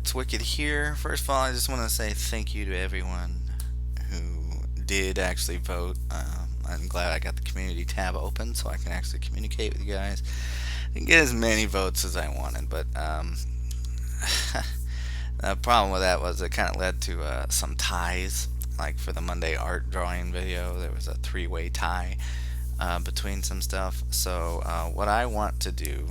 It's Wicked here. First of all, I just want to say thank you to everyone who did actually vote. I'm glad I got the community tab open so I can actually communicate with you guys and get as many votes as I wanted. But the problem with that was it kind of led to some ties. Like for the Monday art drawing video, there was a three-way tie between some stuff. So what I want to do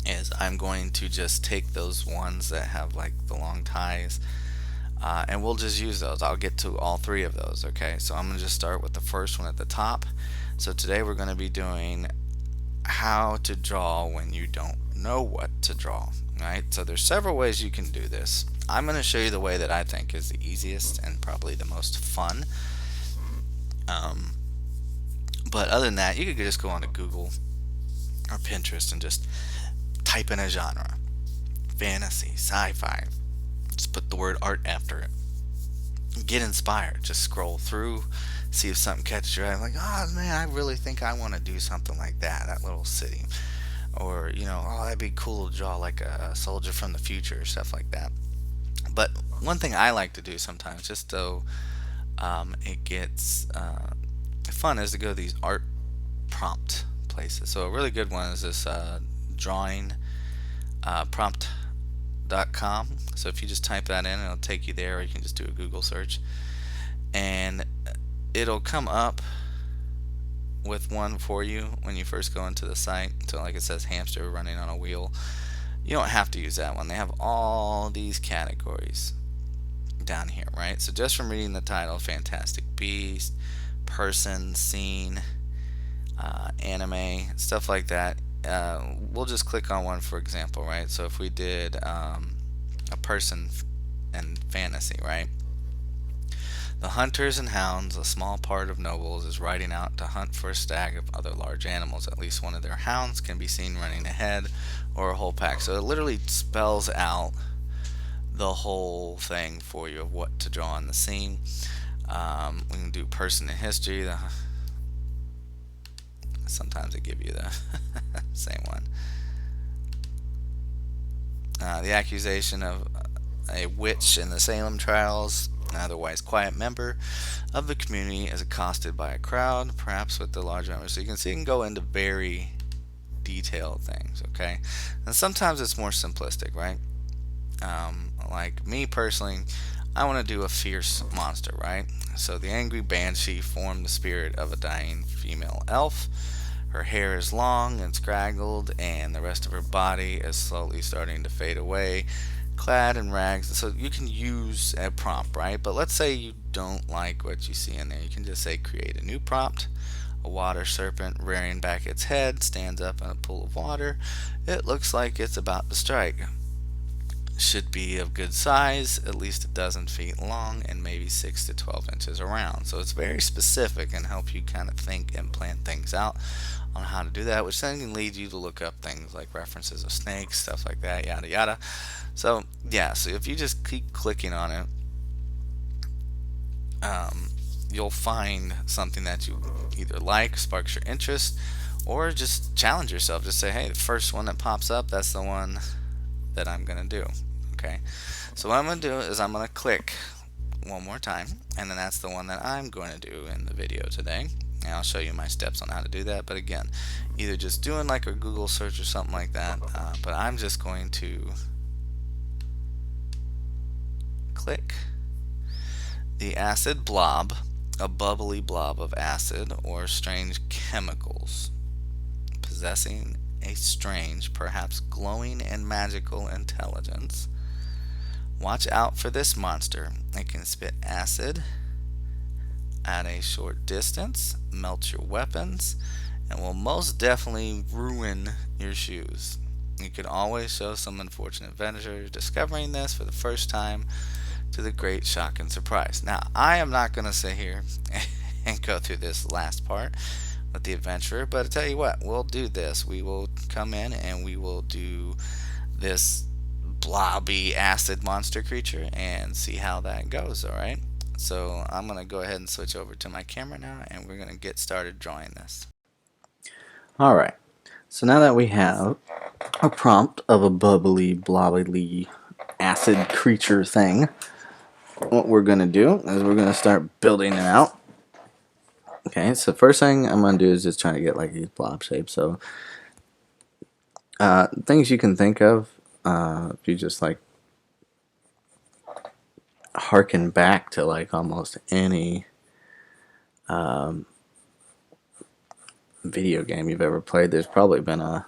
is I'm going to just take those ones that have like the long ties, and we'll just use those. I'll get to all three of those. Okay, so I'm going to just start with the first one at the top. So today we're going to be doing how to draw when you don't know what to draw. Right, so there's several ways you can do this. I'm going to show you the way that I think is the easiest and probably the most fun. um, but other than that, you could just go on to Google or Pinterest and just type in a genre: fantasy, sci-fi. Just put the word art after it. Get inspired. Just scroll through, see if something catches your eye. Like, oh man, I really think I want to do something like that. That little city, or oh, that'd be cool to draw like a soldier from the future or stuff like that. But one thing I like to do sometimes, just so it gets fun, is to go to these art prompt places. So a really good one is this drawing prompt.com. So if you just type that in, it'll take you there, or you can just do a Google search, and it'll come up with one for you when you first go into the site. So like it says hamster running on a wheel. You don't have to use that one. They have all these categories down here, right? So just from reading the title: fantastic beast, person, scene, anime, stuff like that. We'll just click on one for example, right? So if we did a person and fantasy, right? The hunters and hounds, a small part of nobles, is riding out to hunt for a stag of other large animals. At least one of their hounds can be seen running ahead, or a whole pack. So it literally spells out the whole thing for you of what to draw in the scene. We can do person in history. Sometimes they give you the same one. The accusation of a witch in the Salem trials, an otherwise quiet member of the community, is accosted by a crowd, perhaps with the large numbers. So you can go into very detailed things, okay? And sometimes it's more simplistic, right? Like me personally, I want to do a fierce monster, right? So the angry banshee formed the spirit of a dying female elf. Her hair is long and scraggled, and the rest of her body is slowly starting to fade away, clad in rags. So you can use a prompt, right? But let's say you don't like what you see in there. You can just say create a new prompt. A water serpent rearing back its head stands up in a pool of water. It looks like it's about to strike. Should be of good size, at least a dozen feet long, and maybe 6 to 12 inches around. So it's very specific and help you kind of think and plan things out on how to do that, which then can lead you to look up things like references of snakes, stuff like that, yada yada. So yeah, so if you just keep clicking on it, you'll find something that you either like, sparks your interest, or just challenge yourself. Just say, hey, the first one that pops up, that's the one that I'm gonna do. Okay, so what I'm gonna do is I'm gonna click one more time, and then that's the one that I'm going to do in the video today, and I'll show you my steps on how to do that. But again, either just doing like a Google search or something like that, but I'm just going to click the acid blob, a bubbly blob of acid or strange chemicals possessing a strange, perhaps glowing and magical intelligence. Watch out for this monster. It can spit acid at a short distance, melt your weapons, and will most definitely ruin your shoes. You could always show some unfortunate venture discovering this for the first time, to the great shock and surprise. Now, I am not going to sit here and go through this last part with the adventurer, but I tell you what, we'll do this. We will come in and we will do this blobby acid monster creature and see how that goes. Alright, so I'm going to go ahead and switch over to my camera now, and we're going to get started drawing this. Alright, so now that we have a prompt of a bubbly, blobbly acid creature thing, what we're going to do is we're going to start building it out. Okay, so first thing I'm going to do is just try to get like these blob shapes. So things you can think of if you just like harken back to like almost any video game you've ever played, there's probably been a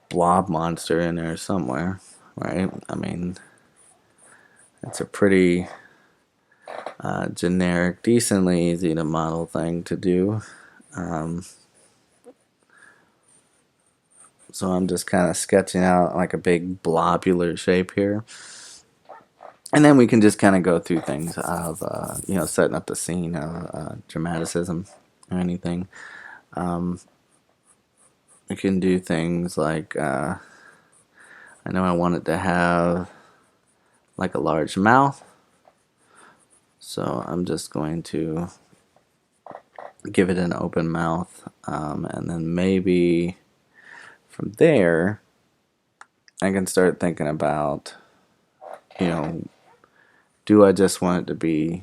blob monster in there somewhere, right? I mean, it's a pretty generic, decently easy to model thing to do. So I'm just kind of sketching out like a big blobular shape here. And then we can just kind of go through things of, setting up the scene of dramaticism or anything. We can do things like, I know I want it to have like a large mouth. So I'm just going to give it an open mouth. And then maybe from there, I can start thinking about, do I just want it to be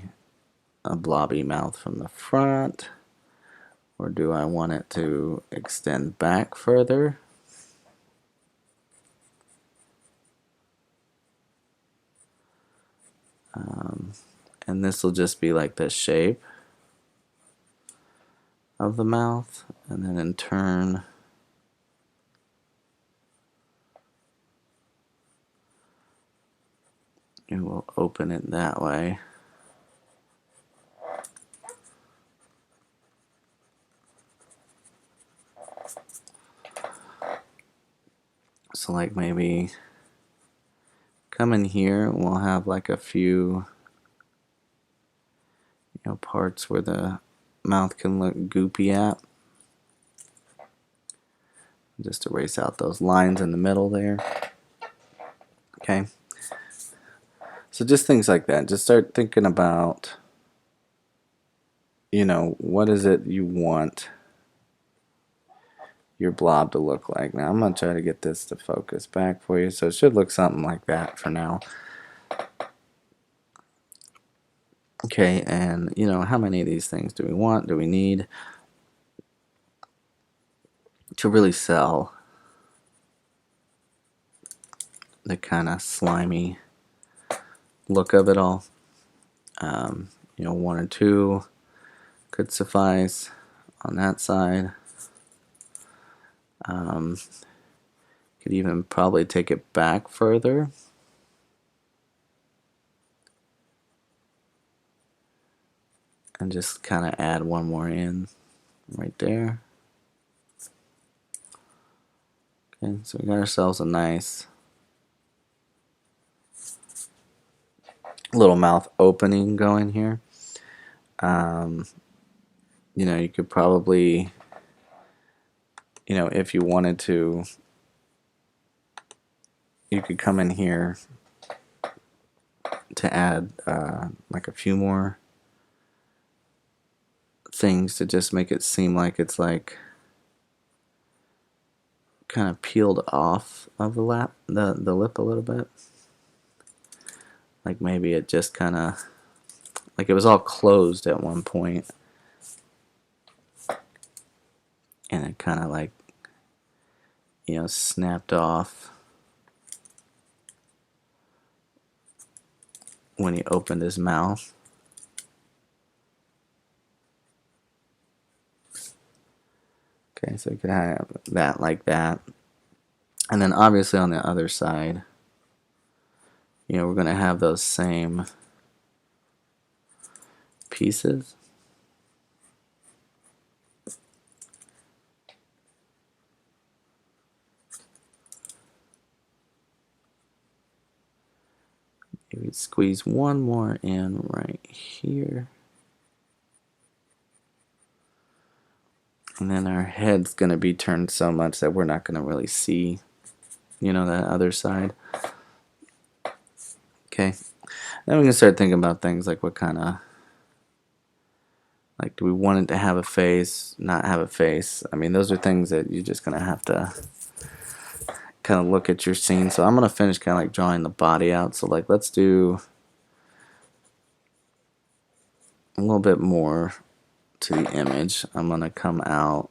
a blobby mouth from the front, or do I want it to extend back further? And this will just be like the shape of the mouth, and then in turn it will open it that way. So like maybe come in here, we'll have like a few parts where the mouth can look goopy at. Just erase out those lines in the middle there. Okay. So just things like that. Just start thinking about, what is it you want your blob to look like. Now I'm going to try to get this to focus back for you. So it should look something like that for now. Okay, and how many of these things do we want? Do we need to really sell the kind of slimy look of it all? One or two could suffice on that side. Could even probably take it back further. And just kind of add one more in right there. Okay, so we got ourselves a nice little mouth opening going here. You could probably, if you wanted to, you could come in here to add like a few more things to just make it seem like it's like kind of peeled off of the lip a little bit. Like maybe it just kind of, like it was all closed at one point, and it kind of like, snapped off when he opened his mouth. Okay, so you could have that like that. And then obviously on the other side, we're going to have those same pieces. Maybe squeeze one more in right here. And then our head's going to be turned so much that we're not going to really see, that other side. Okay. Then we can start thinking about things like what kind of, like, do we want it to have a face, not have a face? I mean, those are things that you're just going to have to, kind of look at your scene. So I'm gonna finish kind of like drawing the body out. So like let's do a little bit more to the image. I'm gonna come out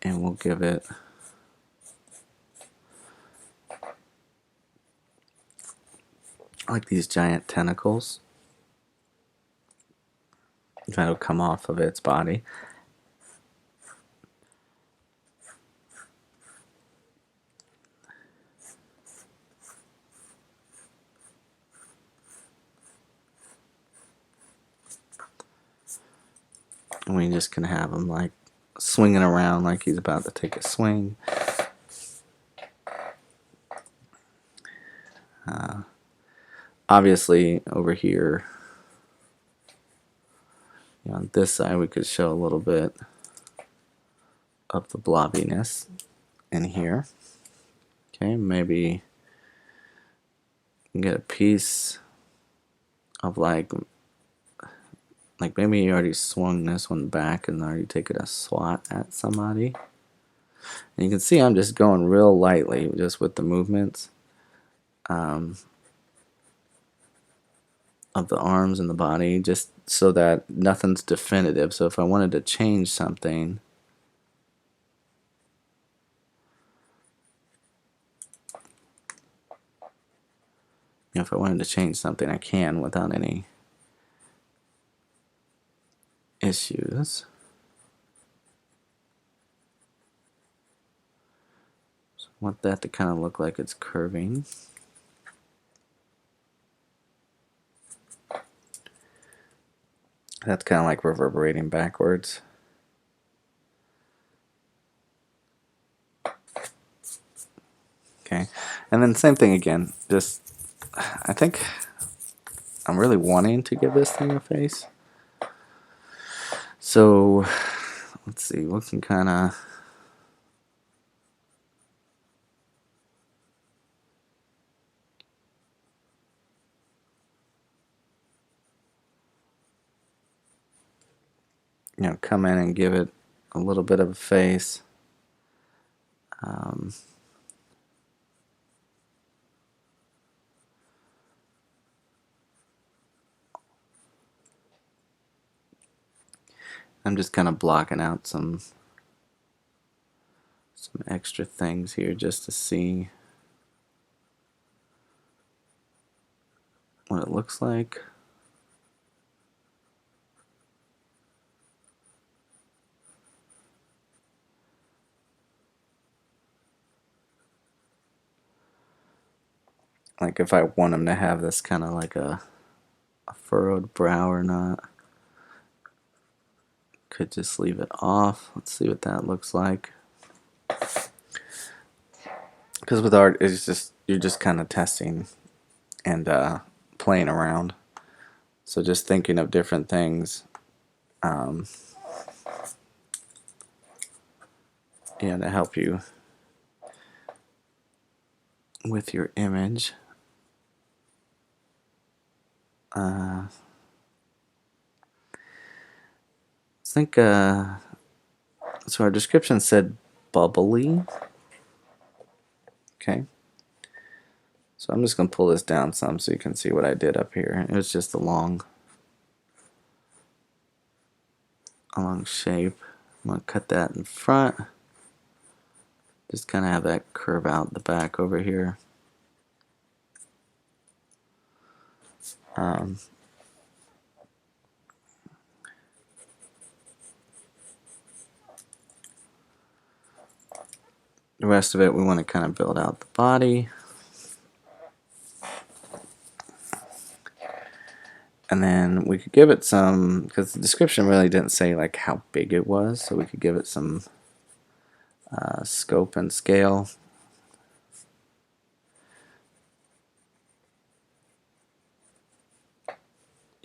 and we'll give it like these giant tentacles that'll come off of its body. And we just can have him like swinging around like he's about to take a swing. Obviously over here, on this side we could show a little bit of the blobbiness in here. Okay, maybe get a piece of like maybe you already swung this one back and already taken a swat at somebody. And you can see I'm just going real lightly just with the movements of the arms and the body, just so that nothing's definitive. So if I wanted to change something, if I wanted to change something, I can without any issues. So I want that to kind of look like it's curving. That's kind of like reverberating backwards. Okay, and then same thing again. Just, I think I'm really wanting to give this thing a face. So let's see, what can kind of come in and give it a little bit of a face. I'm just kind of blocking out some extra things here just to see what it looks like. Like if I want him to have this kind of like a furrowed brow or not. Could just leave it off. Let's see what that looks like. Because with art, it's just you're just kind of testing and playing around. So just thinking of different things, to help you with your image. I think so. Our description said bubbly. Okay. So I'm just gonna pull this down some so you can see what I did up here. It was just a long shape. I'm gonna cut that in front. Just kind of have that curve out the back over here. The rest of it, we want to kind of build out the body. And then we could give it some, because the description really didn't say like how big it was, so we could give it some scope and scale.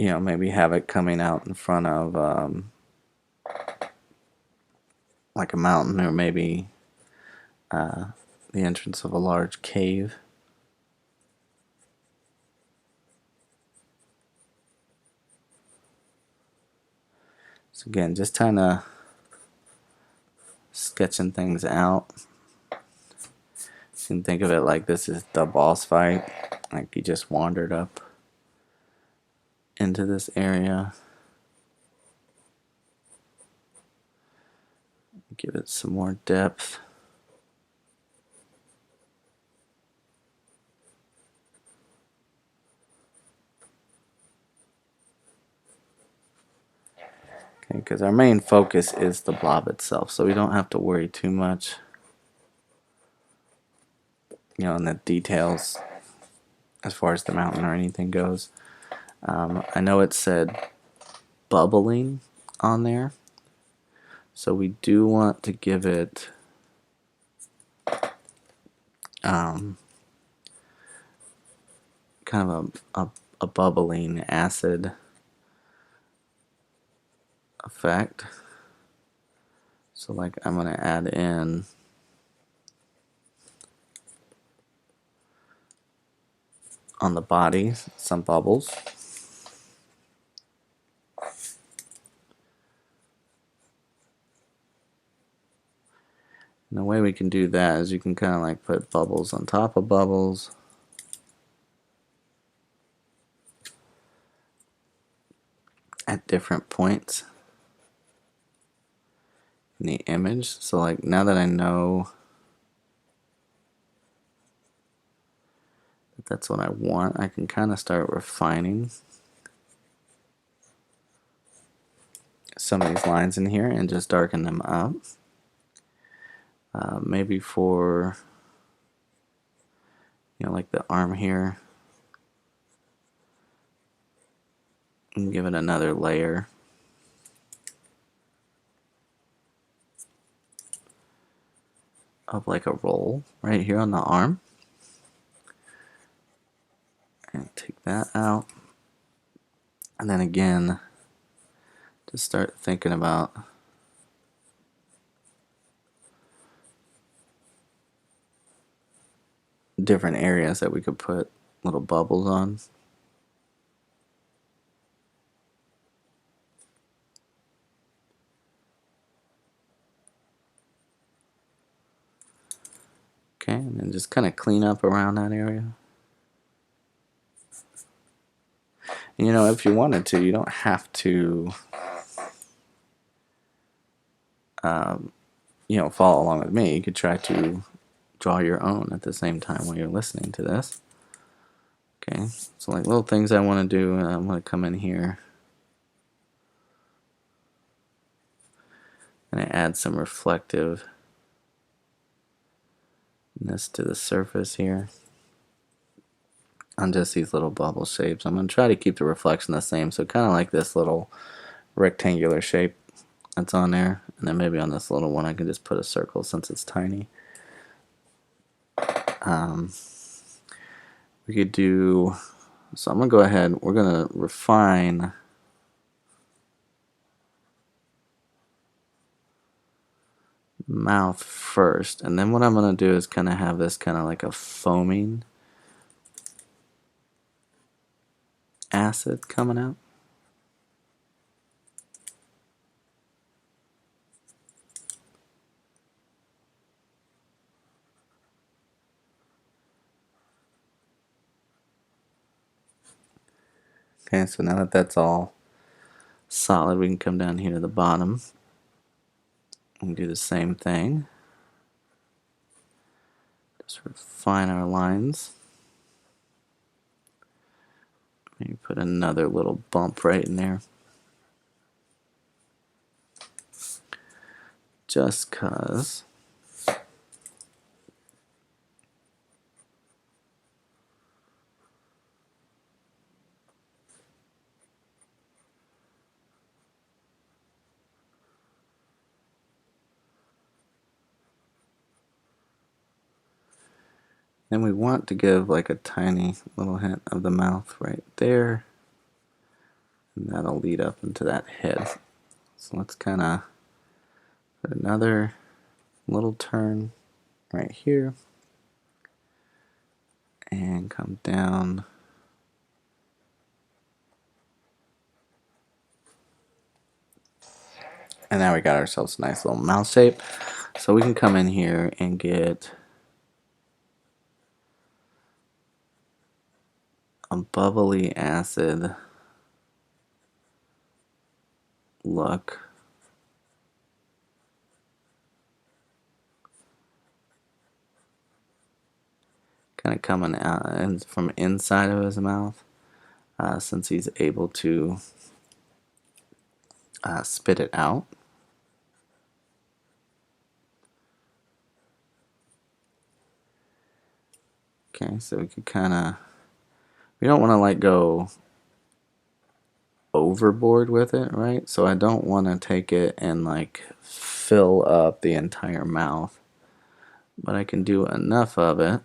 Maybe have it coming out in front of like a mountain, or maybe the entrance of a large cave. So again, just kind of sketching things out. You can think of it like this is the boss fight. Like he just wandered up into this area. Give it some more depth. Okay, because our main focus is the blob itself, so we don't have to worry too much, in the details as far as the mountain or anything goes. I know it said bubbling on there, so we do want to give it kind of a bubbling acid effect. So like I'm going to add in on the body some bubbles. And the way we can do that is you can kind of like put bubbles on top of bubbles. At different points in the image. So like now that I know that that's what I want, I can kind of start refining some of these lines in here and just darken them up. Maybe for like the arm here, and give it another layer. Of like a roll right here on the arm. And take that out. And then again, just start thinking about different areas that we could put little bubbles on. Okay, and then just kind of clean up around that area. And if you wanted to, you don't have to follow along with me. You could try to draw your own at the same time while you're listening to this. Okay, so like little things I want to do, I'm going to come in here and I add some reflectiveness to the surface here on just these little bubble shapes. I'm going to try to keep the reflection the same, so kind of like this little rectangular shape that's on there, and then maybe on this little one I can just put a circle since it's tiny. We could do, so I'm going to go ahead, we're going to refine mouth first, and then what I'm going to do is kind of have this kind of like a foaming acid coming out. Okay, so now that that's all solid, we can come down here to the bottom and do the same thing. Just refine our lines. Maybe put another little bump right in there. Just 'cause. And we want to give like a tiny little hint of the mouth right there. And that'll lead up into that head. So let's kind of put another little turn right here. And come down. And now we got ourselves a nice little mouth shape. So we can come in here and get a bubbly acid look. Kind of coming out from inside of his mouth, since he's able to spit it out. Okay, so we could kind of, we don't want to like go overboard with it, right? So I don't want to take it and like fill up the entire mouth, but I can do enough of it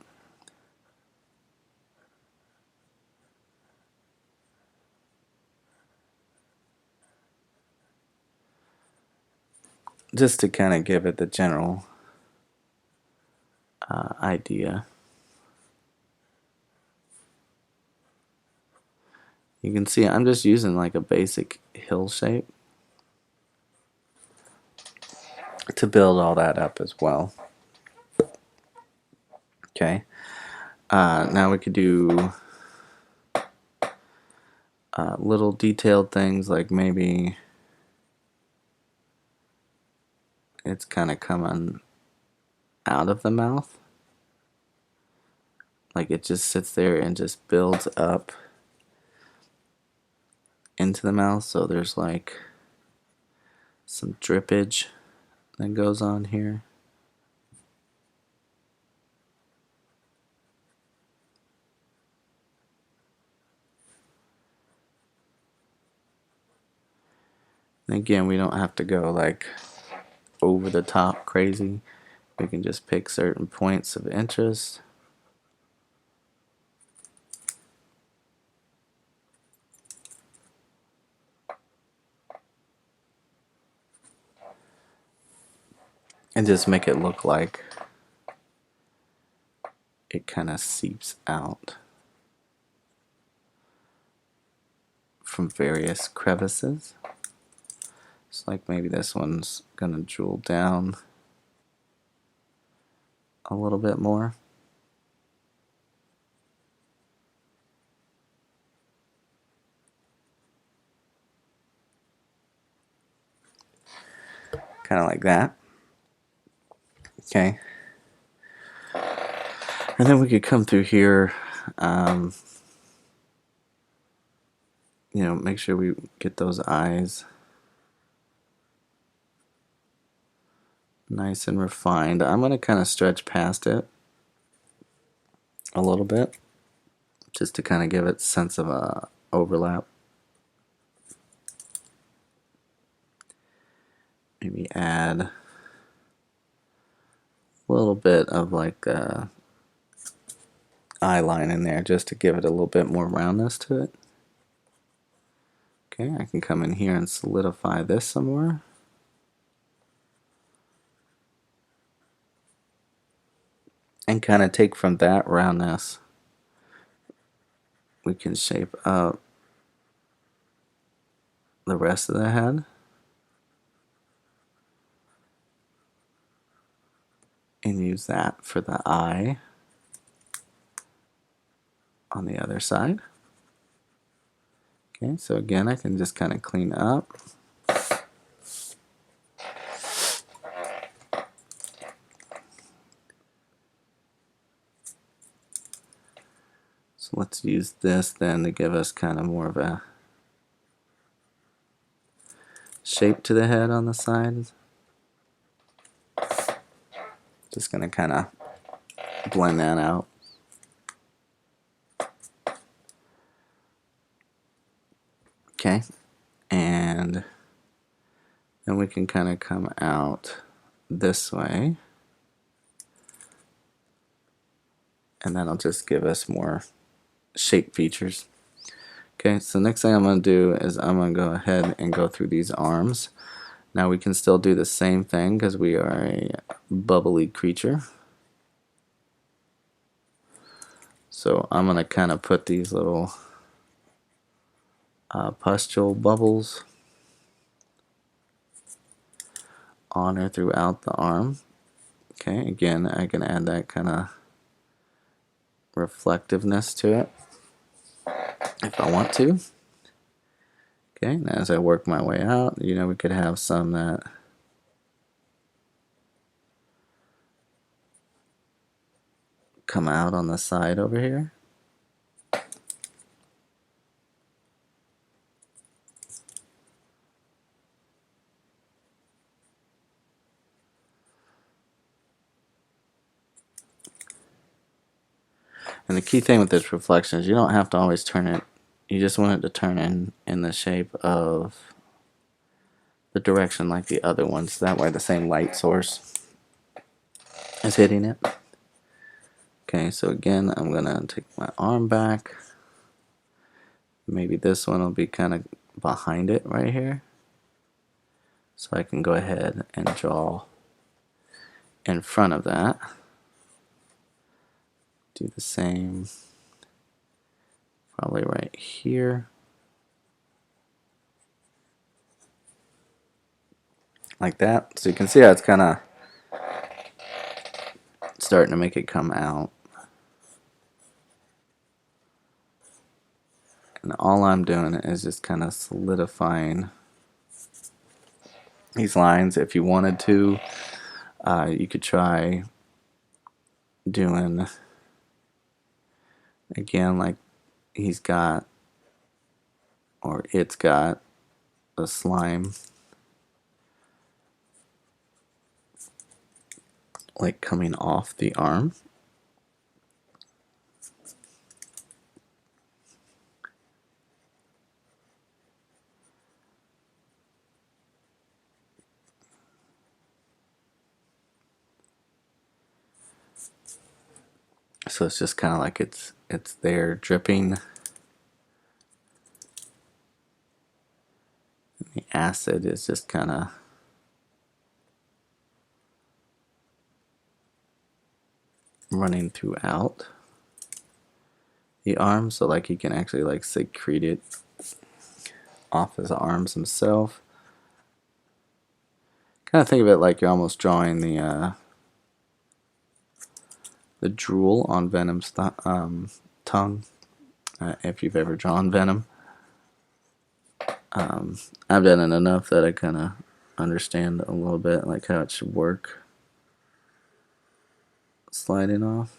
just to kind of give it the general idea. You can see I'm just using like a basic hill shape to build all that up as well. Okay, now we could do little detailed things like maybe it's kind of coming out of the mouth. Like it just sits there and just builds up into the mouth, so there's like some drippage that goes on here. And again, we don't have to go like over the top crazy. We can just pick certain points of interest. And just make it look like it kind of seeps out from various crevices. It's like maybe this one's gonna drool down a little bit more. Kind of like that. Okay. And then we could come through here, you know, make sure we get those eyes nice and refined. I'm going to kind of stretch past it a little bit just to kind of give it a sense of a overlap. Maybe add a little bit of like eye line in there just to give it a little bit more roundness to it. Okay, I can come in here and solidify this some more. And kind of take from that roundness, we can shape up the rest of the head. And use that for the eye on the other side. Okay, so again, I can just kind of clean up. So let's use this then to give us kind of more of a shape to the head on the sides. Just going to kind of blend that out. Okay, and then we can kind of come out this way, and that'll just give us more shape features. Okay, so next thing I'm going to do is I'm going to go ahead and go through these arms. Now we can still do the same thing because we are a bubbly creature. So I'm going to kind of put these little pustule bubbles on or throughout the arm. Okay, again, I can add that kind of reflectiveness to it if I want to. Okay, and as I work my way out, we could have some that come out on the side over here. And the key thing with this reflection is you don't have to always turn it, you just want it to turn in the shape of the direction like the other ones. That way the same light source is hitting it. Okay, so again, I'm going to take my arm back. Maybe this one will be kind of behind it right here. So I can go ahead and draw in front of that. Do the same, probably right here. Like that. So you can see how it's kind of starting to make it come out. And all I'm doing is just kind of solidifying these lines. If you wanted to, you could try doing, again, like he's got, or it's got, a slime like coming off the arm. So it's just kind of like it's there dripping. The acid is just kind of running throughout the arm, so like he can actually like secrete it off his arms himself. Kind of think of it like you're almost drawing the drool on Venom's tongue, if you've ever drawn Venom. I've done it enough that I kind of understand a little bit like how it should work. Sliding off.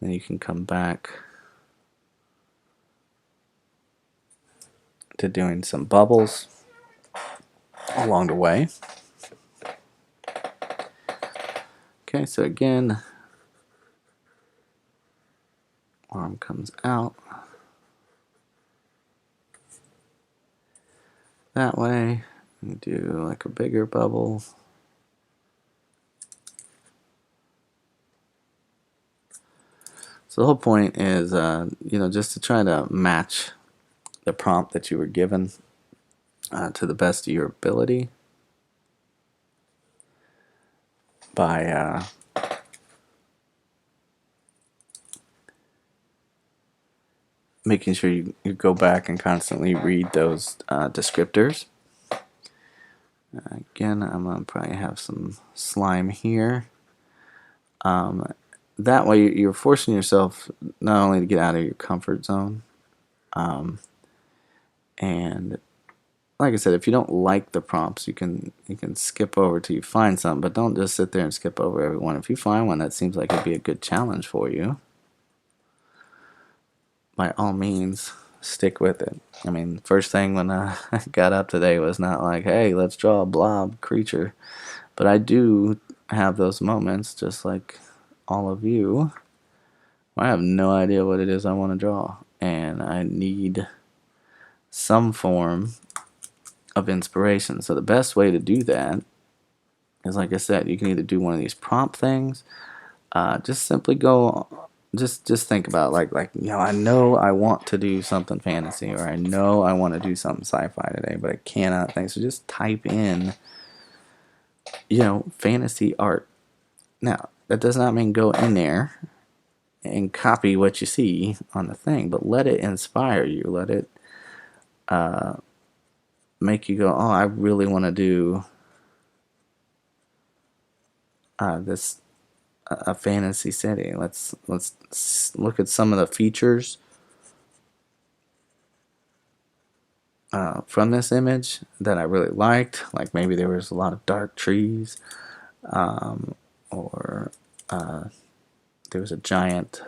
Then you can come back to doing some bubbles along the way. Okay, so again, arm comes out that way. You do like a bigger bubble. So the whole point is, just to try to match the prompt that you were given to the best of your ability by making sure you go back and constantly read those descriptors. Again, I'm going to probably have some slime here. That way you're forcing yourself not only to get out of your comfort zone, and like I said, if you don't like the prompts, you can skip over till you find something, but don't just sit there and skip over every one. If you find one that seems like it'd be a good challenge for you, by all means, stick with it. I mean, first thing when I got up today was not like, hey, let's draw a blob creature. But I do have those moments, just like all of you, where I have no idea what it is I want to draw. And I need some form of inspiration. So the best way to do that is, like I said, you can either do one of these prompt things, just simply go, just think about like I know I want to do something fantasy, or I know I want to do something sci-fi today, but I cannot think. So just type in, fantasy art. Now, that does not mean go in there and copy what you see on the thing, but let it inspire you. Let it make you go, oh, I really want to do this a fantasy city. Let's look at some of the features from this image that I really liked. Like maybe there was a lot of dark trees, or there was a giant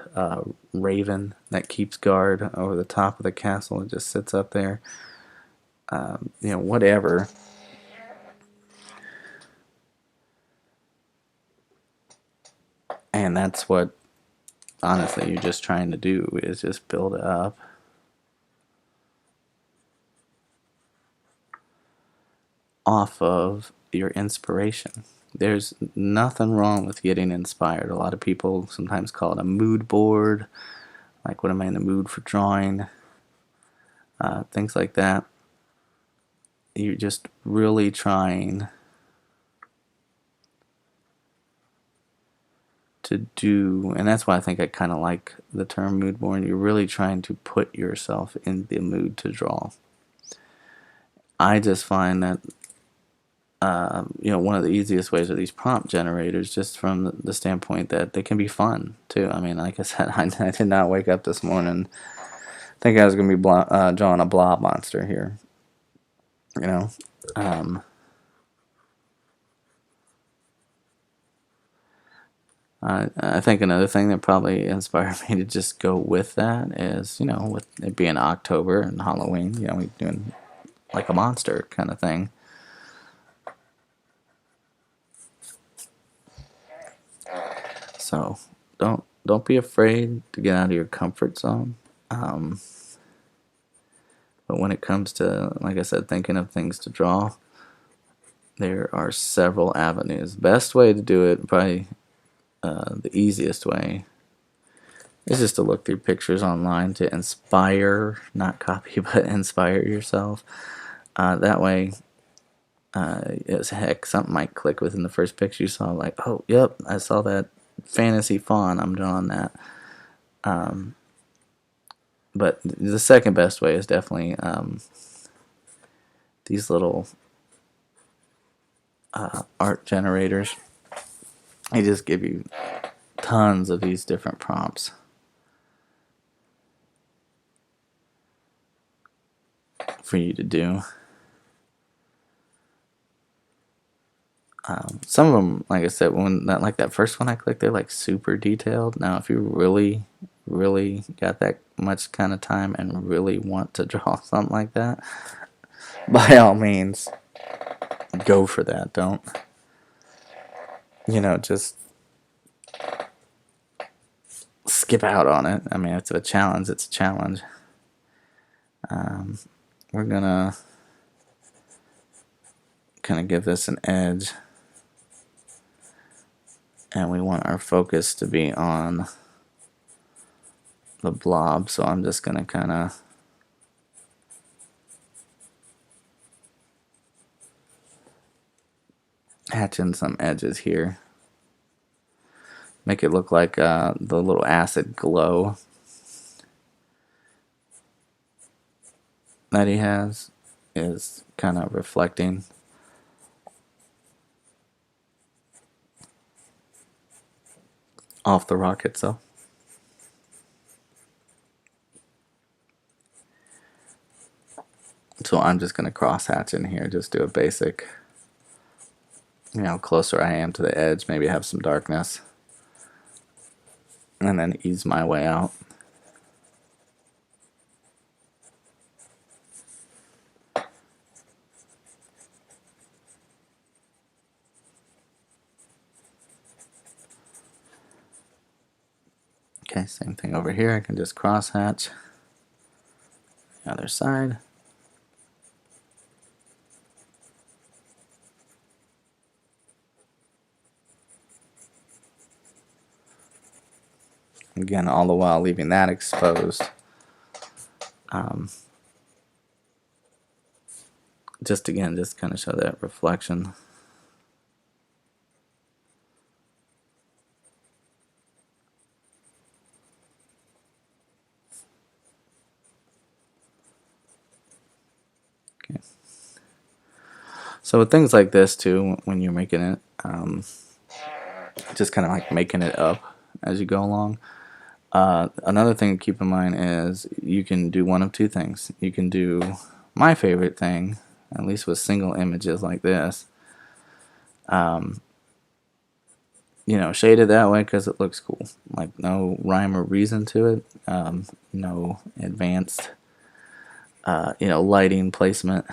raven that keeps guard over the top of the castle. It just sits up there. Whatever. And that's what, honestly, you're just trying to do, is just build it up. Off of your inspiration. There's nothing wrong with getting inspired. A lot of people sometimes call it a mood board. Like, what am I in the mood for drawing? Things like that. You're just really trying to do, and that's why I think I kind of like the term mood board. You're really trying to put yourself in the mood to draw. I just find that one of the easiest ways are these prompt generators, just from the standpoint that they can be fun too. I mean, like I said, I did not wake up this morning think I was going to be drawing a blob monster here. I think another thing that probably inspired me to just go with that is, with it being October and Halloween, we're doing like a monster kind of thing. So don't be afraid to get out of your comfort zone. But when it comes to, like I said, thinking of things to draw, there are several avenues. Best way to do it, probably the easiest way, is just to look through pictures online to inspire, not copy, but inspire yourself. That way, heck, something might click within the first picture you saw, like, oh, yep, I saw that fantasy fawn, I'm drawing that. But the second best way is definitely these little art generators. They just give you tons of these different prompts for you to do. Some of them, like I said, like that first one I clicked, they're like super detailed. Now, if you really got that much kind of time and really want to draw something like that, by all means, go for that. Don't, just skip out on it. I mean, it's a challenge. It's a challenge. We're gonna kind of give this an edge, and we want our focus to be on the blob, so I'm just gonna kind of hatch in some edges here, make it look like the little acid glow that he has is kind of reflecting off the rock itself. So I'm just going to cross hatch in here, just do a basic, closer I am to the edge, maybe have some darkness, and then ease my way out. Okay, same thing over here. I can just cross hatch the other side. Again, all the while leaving that exposed. Just kind of show that reflection. Okay. So with things like this too, when you're making it, just kind of like making it up as you go along. Another thing to keep in mind is you can do one of two things. You can do my favorite thing, at least with single images like this. You know, shade it that way because it looks cool. Like no rhyme or reason to it. No advanced, you know, lighting placement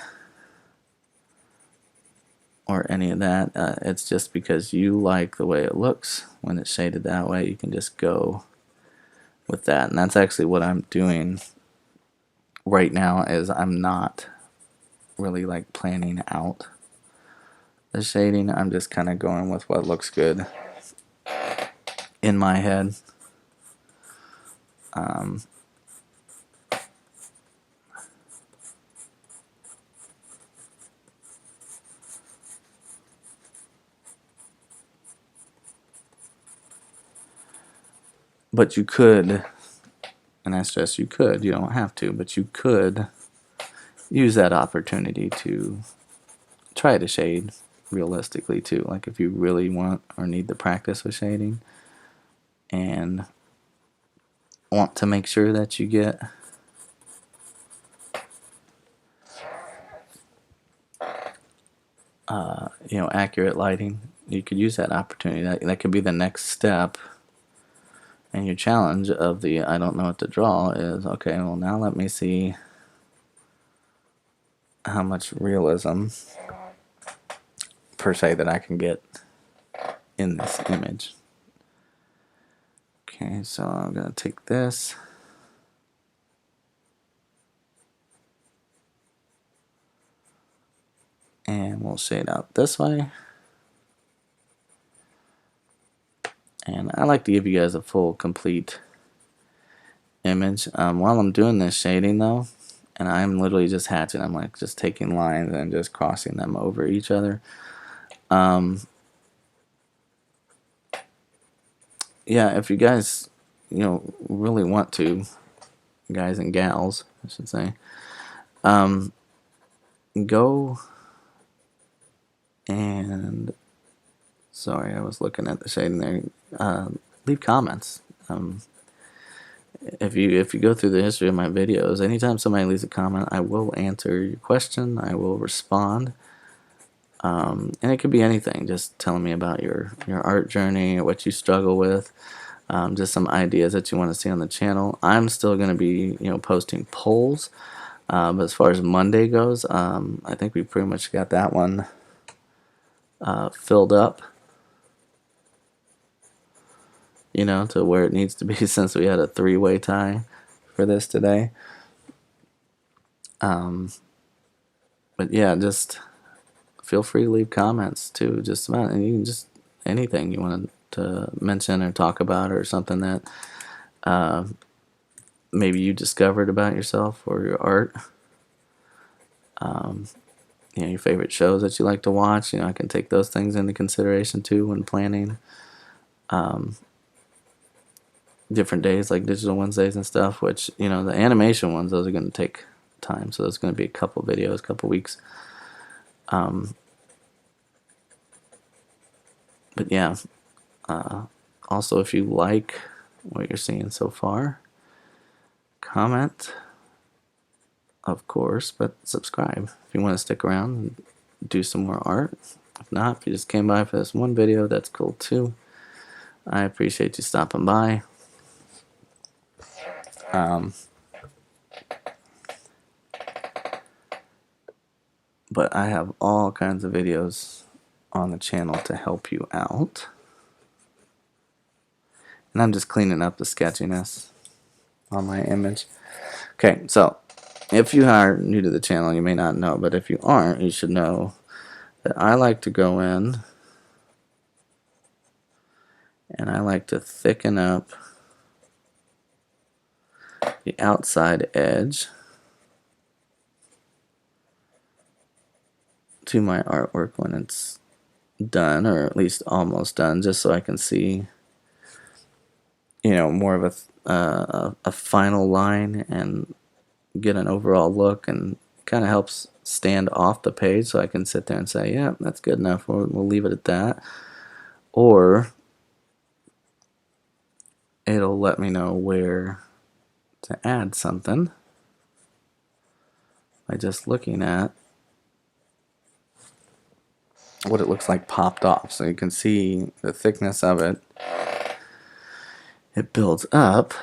or any of that. It's just because you like the way it looks when it's shaded that way. You can just go with that, and that's actually what I'm doing right now. Is I'm not really like planning out the shading. I'm just kind of going with what looks good in my head. But you could, and I stress you could, you don't have to, but you could use that opportunity to try to shade realistically too. Like if you really want or need the practice with shading and want to make sure that you get you know, accurate lighting, you could use that opportunity. That could be the next step. And your challenge of the I don't know what to draw is, okay, well now let me see how much realism per se that I can get in this image. Okay, so I'm going to take this and we'll shade out this way. And I like to give you guys a full complete image. While I'm doing this shading though, and I'm literally just hatching, I'm like just taking lines and just crossing them over each other. Yeah, if you guys, you know, really want to, guys and gals, I should say, go and, sorry, I was looking at the shading there. Leave comments. If you go through the history of my videos, anytime somebody leaves a comment, I will answer your question. I will respond. And it could be anything. Just telling me about your art journey or what you struggle with. Just some ideas that you want to see on the channel. I'm still going to be, you know, posting polls. But as far as Monday goes, I think we pretty much got that one filled up, you know, to where it needs to be since we had a three-way tie for this today. But yeah, just feel free to leave comments too, just about, and you can just anything you want to mention or talk about, or something that maybe you discovered about yourself or your art. You know, your favorite shows that you like to watch. You know, I can take those things into consideration too when planning different days like Digital Wednesdays and stuff. Which, you know, the animation ones, those are going to take time, so there's going to be a couple videos, couple weeks. But yeah, also if you like what you're seeing so far, comment, of course, but subscribe if you want to stick around and do some more art. If not, if you just came by for this one video, that's cool too. I appreciate you stopping by. But I have all kinds of videos on the channel to help you out. And I'm just cleaning up the sketchiness on my image. Okay, so if you are new to the channel, you may not know, but if you aren't, you should know that I like to go in and I like to thicken up the outside edge to my artwork when it's done, or at least almost done, just so I can see, you know, more of a final line and get an overall look, and kind of helps stand off the page so I can sit there and say, yeah, that's good enough, we'll leave it at that. Or it'll let me know where to add something by just looking at what it looks like popped off. So you can see the thickness of it. It builds up,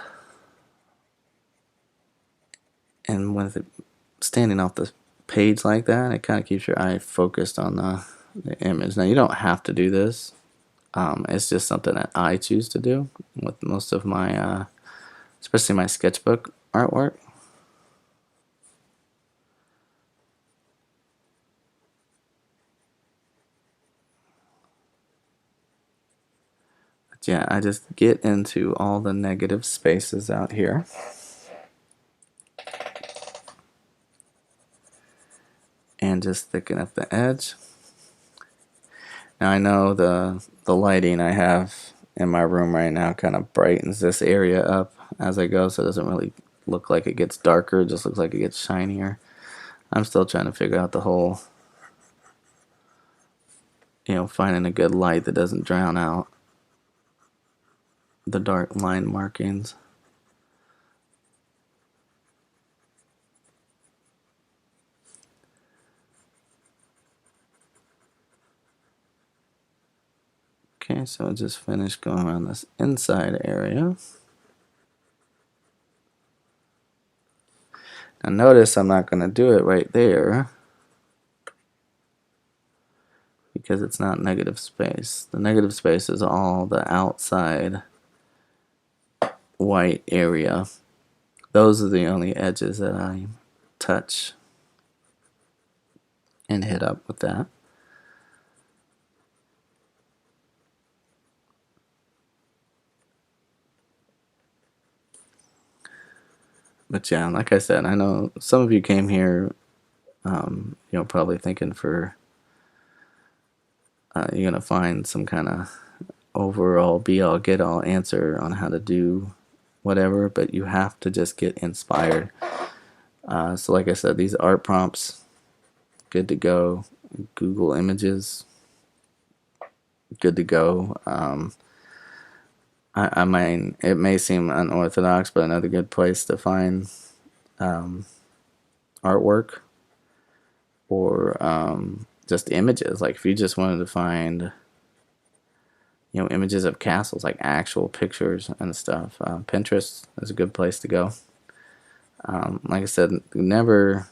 and with it standing off the page like that, it kind of keeps your eye focused on the image. Now you don't have to do this. It's just something that I choose to do with most of my, especially my sketchbook artwork. But yeah, I just get into all the negative spaces out here. And just thicken up the edge. Now I know the lighting I have in my room right now kind of brightens this area up as I go, so it doesn't really look like it gets darker, it just looks like it gets shinier. I'm still trying to figure out the whole, finding a good light that doesn't drown out the dark line markings. Okay, so I just finished going around this inside area. Now notice I'm not going to do it right there because it's not negative space. The negative space is all the outside white area. Those are the only edges that I touch and hit up with that. But yeah, like I said, I know some of you came here, probably thinking you're gonna find some kind of overall be-all get-all answer on how to do whatever, but you have to just get inspired. So like I said, these art prompts, good to go. Google Images, good to go. I mean, it may seem unorthodox, but another good place to find artwork or just images. Like if you just wanted to find, images of castles, like actual pictures and stuff, Pinterest is a good place to go. Like I said, never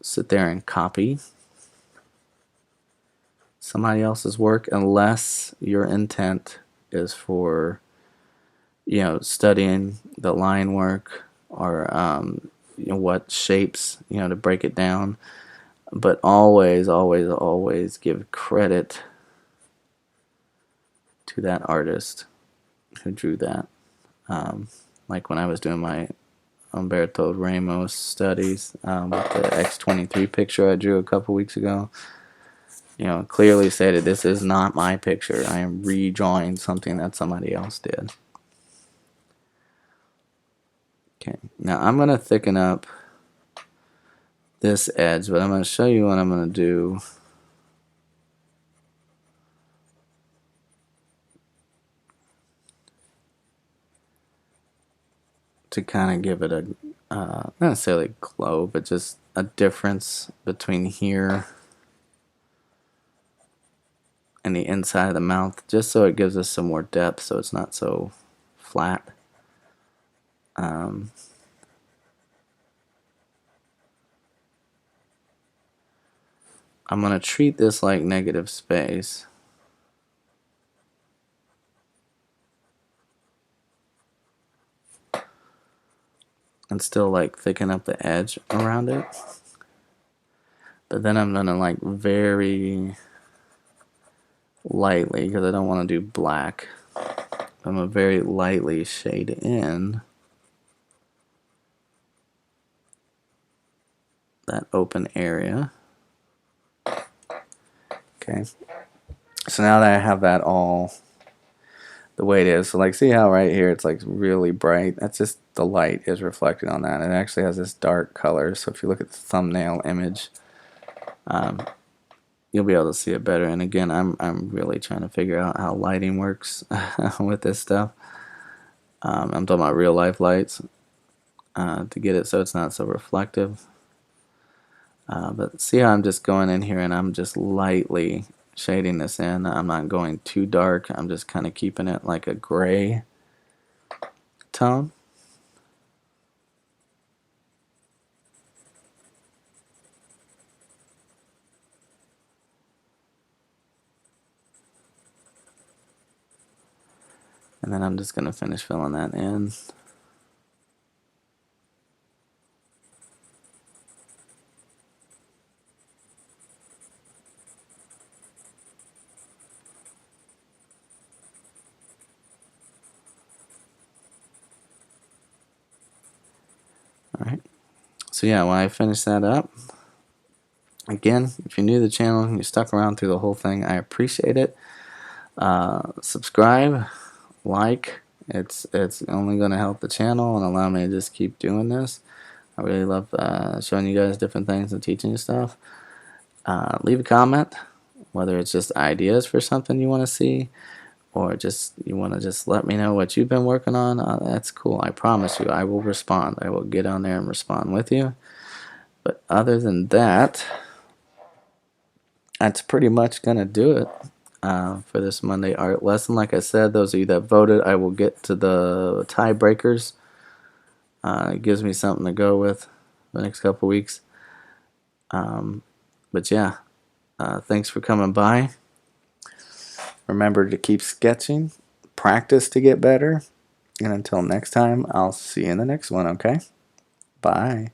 sit there and copy somebody else's work unless your intent is for studying the line work or what shapes to break it down. But always give credit to that artist who drew that. Like when I was doing my Humberto Ramos studies with the X-23 picture I drew a couple weeks ago, clearly stated this is not my picture. I am redrawing something that somebody else did. Okay, now I'm going to thicken up this edge, but I'm going to show you what I'm going to do to kind of give it a, not necessarily glow, but just a difference between here and the inside of the mouth, just so it gives us some more depth so it's not so flat. I'm going to treat this like negative space. And still like thicken up the edge around it. But then I'm going to like very lightly, because I don't want to do black, I'm going to very lightly shade in that open area. Okay, so now that I have that all the way it is, so like see how right here it's like really bright, that's just the light is reflected on that. It actually has this dark color, so if you look at the thumbnail image, you'll be able to see it better. And again, I'm really trying to figure out how lighting works with this stuff. I'm talking about real life lights to get it so it's not so reflective. But see how I'm just going in here and I'm just lightly shading this in. I'm not going too dark. I'm just kind of keeping it like a gray tone. And then I'm just going to finish filling that in. Alright, so yeah, when I finish that up, again, if you're new to the channel and you stuck around through the whole thing, I appreciate it. Subscribe, like, it's only going to help the channel and allow me to just keep doing this. I really love showing you guys different things and teaching you stuff. Leave a comment, whether it's just ideas for something you want to see, or just you want to just let me know what you've been working on. That's cool. I promise you, I will respond. I will get on there and respond with you. But other than that, that's pretty much going to do it for this Monday art lesson. Like I said, those of you that voted, I will get to the tiebreakers. It gives me something to go with the next couple weeks. But yeah, thanks for coming by. Remember to keep sketching, practice to get better, and until next time, I'll see you in the next one, okay? Bye.